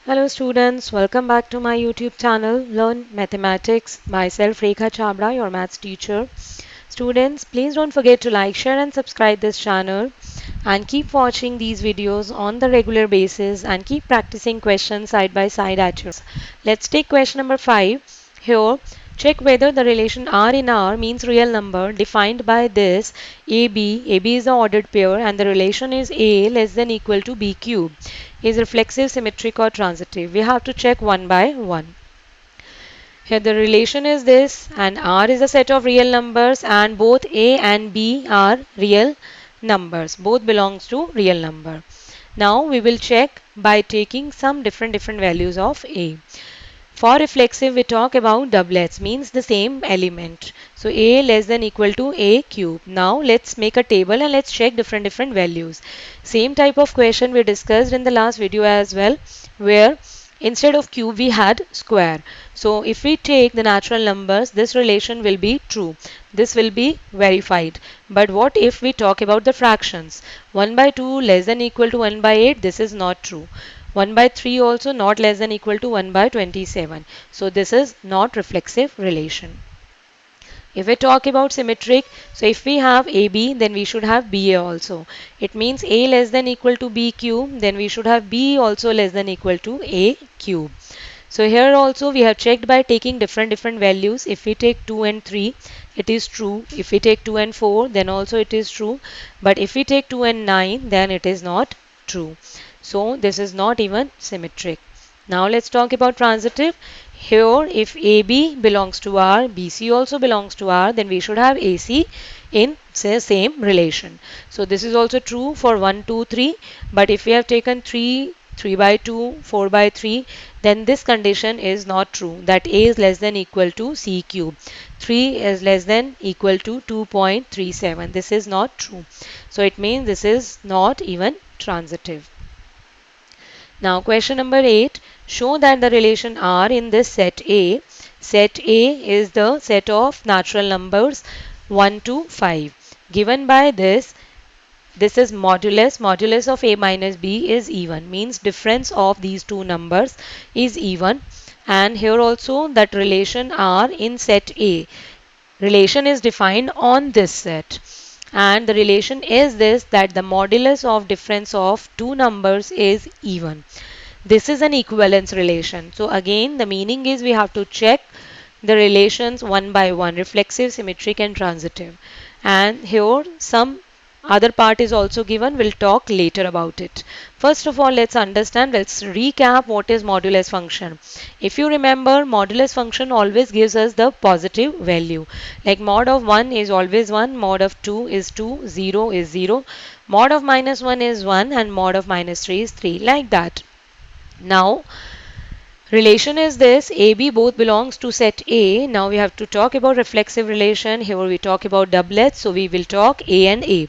Hello students, welcome back to my YouTube channel Learn Mathematics. Myself Rekha Chabra, your maths teacher. Students, please don't forget to like, share and subscribe this channel and keep watching these videos on the regular basis and keep practicing questions side by side at your homes. Let's take question number 5. Here, check whether the relation R in R means real number defined by this AB. AB is the ordered pair and the relation is A less than equal to B cube. Is reflexive, symmetric or transitive? We have to check one by one. Here the relation is this and R is a set of real numbers and both A and B are real numbers. Both belongs to real number. Now we will check by taking some different values of A. For reflexive, we talk about doublets, means the same element. So A less than equal to A cube. Now let's make a table and let's check different values. Same type of question we discussed in the last video as well, where instead of cube we had square. So if we take the natural numbers, this relation will be true. This will be verified. But what if we talk about the fractions? 1 by 2 less than equal to 1 by 8, this is not true. 1 by 3 also not less than equal to 1 by 27. So this is not reflexive relation. If we talk about symmetric, so if we have AB, then we should have BA also. It means A less than equal to B cube, then we should have B also less than equal to A cube. So here also we have checked by taking different values. If we take 2 and 3, it is true. If we take 2 and 4, then also it is true. But if we take 2 and 9, then it is not true. So this is not even symmetric. Now let's talk about transitive. Here if AB belongs to R, BC also belongs to R, then we should have AC in say same relation. So this is also true for 1, 2, 3. But if we have taken 3, 3 by 2, 4 by 3, then this condition is not true, that A is less than equal to C cube. 3 is less than equal to 2.37. This is not true. So it means this is not even transitive. Now question number 8. Show that the relation R in this set A. Set A is the set of natural numbers 1 to 5. Given by this is modulus. Modulus of A minus B is even. Means difference of these two numbers is even. And here also that relation R in set A. Relation is defined on this set. And the relation is this, that the modulus of difference of two numbers is even. This is an equivalence relation. So again the meaning is we have to check the relations one by one, reflexive, symmetric and transitive. And here some other part is also given. We'll talk later about it. First of all, let's recap what is modulus function. If you remember, modulus function always gives us the positive value. Like mod of 1 is always 1, mod of 2 is 2, 0 is 0, mod of minus 1 is 1 and mod of minus 3 is 3, like that. Now relation is this, AB both belongs to set A. Now we have to talk about reflexive relation. Here we talk about doublets. So we will talk A and A.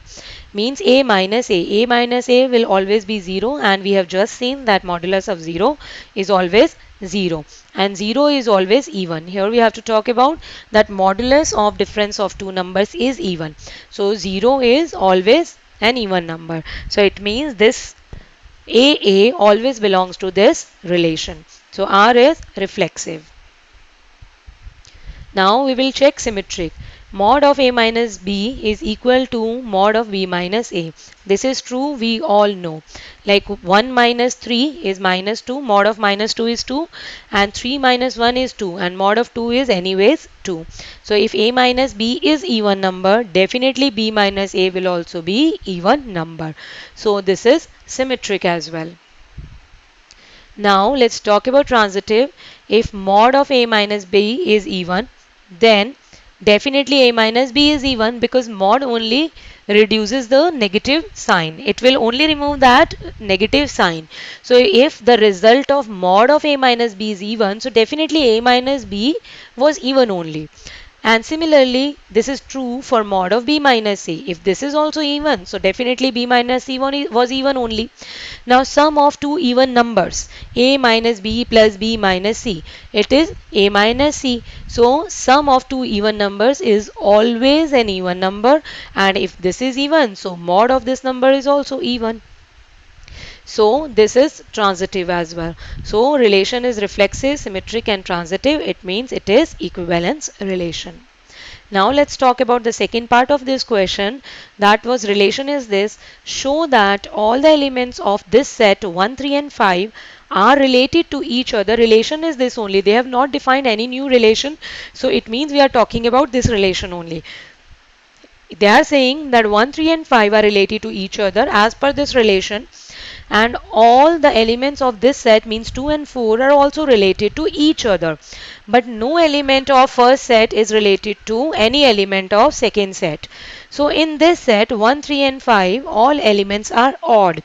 Means A minus A. A minus A will always be 0 and we have just seen that modulus of 0 is always 0 and 0 is always even. Here we have to talk about that modulus of difference of two numbers is even. So 0 is always an even number. So it means this AA always belongs to this relation. So R is reflexive. Now we will check symmetric. Mod of A minus B is equal to mod of B minus A. This is true, we all know. Like 1 minus 3 is minus 2, mod of minus 2 is 2 and 3 minus 1 is 2 and mod of 2 is anyways 2. So if A minus B is even number, definitely B minus A will also be even number. So this is symmetric as well. Now let's talk about transitive. If mod of A minus B is even, then definitely A minus B is even, because mod only reduces the negative sign. It will only remove that negative sign. So if the result of mod of A minus B is even, so definitely A minus B was even only. And similarly, this is true for mod of B minus C. If this is also even, so definitely B minus C was even only. Now sum of two even numbers, A minus B plus B minus C. It is A minus C. So sum of two even numbers is always an even number. And if this is even, so mod of this number is also even. So this is transitive as well. So relation is reflexive, symmetric and transitive. It means it is equivalence relation. Now let's talk about the second part of this question. That was relation is this. Show that all the elements of this set 1, 3 and 5 are related to each other. Relation is this only. They have not defined any new relation. So it means we are talking about this relation only. They are saying that 1, 3 and 5 are related to each other as per this relation, and all the elements of this set means 2 and 4 are also related to each other, but no element of first set is related to any element of second set. So in this set 1, 3 and 5 all elements are odd,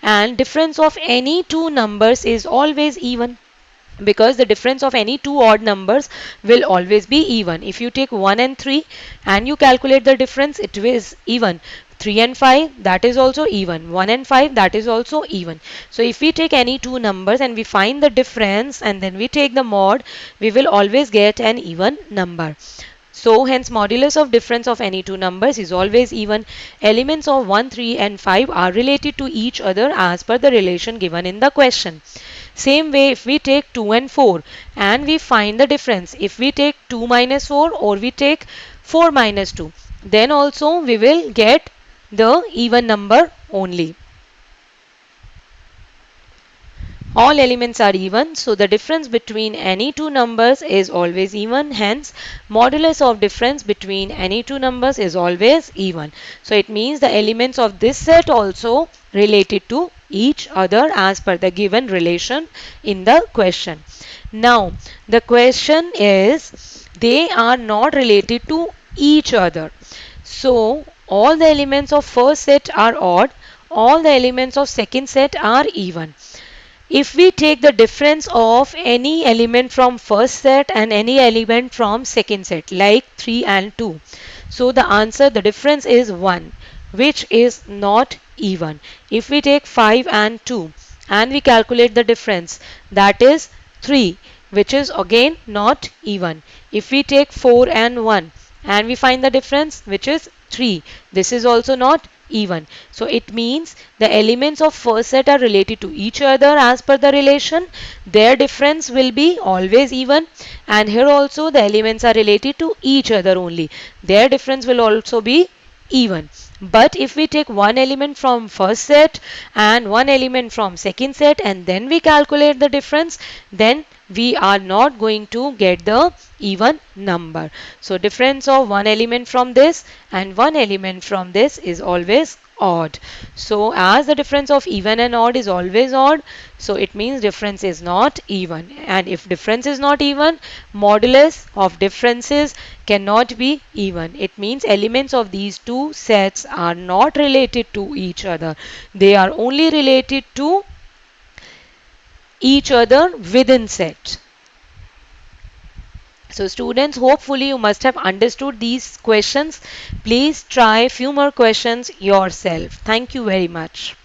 and difference of any two numbers is always even, because the difference of any two odd numbers will always be even. If you take 1 and 3 and you calculate the difference, it is even. 3 and 5, that is also even. 1 and 5, that is also even. So if we take any two numbers and we find the difference and then we take the mod, we will always get an even number. So hence modulus of difference of any two numbers is always even. Elements of 1, 3 and 5 are related to each other as per the relation given in the question. Same way, if we take 2 and 4 and we find the difference, if we take 2 minus 4 or we take 4 minus 2, then also we will get the even number only. All elements are even, so the difference between any two numbers is always even. Hence, modulus of difference between any two numbers is always even. So it means the elements of this set also related to each other as per the given relation in the question. Now, the question is they are not related to each other. So all the elements of first set are odd, all the elements of second set are even. If we take the difference of any element from first set and any element from second set, like 3 and 2, so the answer, the difference is 1, which is not even. If we take 5 and 2 and we calculate the difference, that is 3, which is again not even. If we take 4 and 1 and we find the difference, which is 3, this is also not even. So it means the elements of first set are related to each other as per the relation. Their difference will be always even, and here also the elements are related to each other only. Their difference will also be even. But if we take one element from first set and one element from second set and then we calculate the difference, then we are not going to get the even number. So difference of one element from this and one element from this is always odd. So as the difference of even and odd is always odd, so it means difference is not even. And if difference is not even, modulus of differences cannot be even. It means elements of these two sets are not related to each other. They are only related to each other within set. So students, hopefully you must have understood these questions. Please try few more questions yourself. Thank you very much.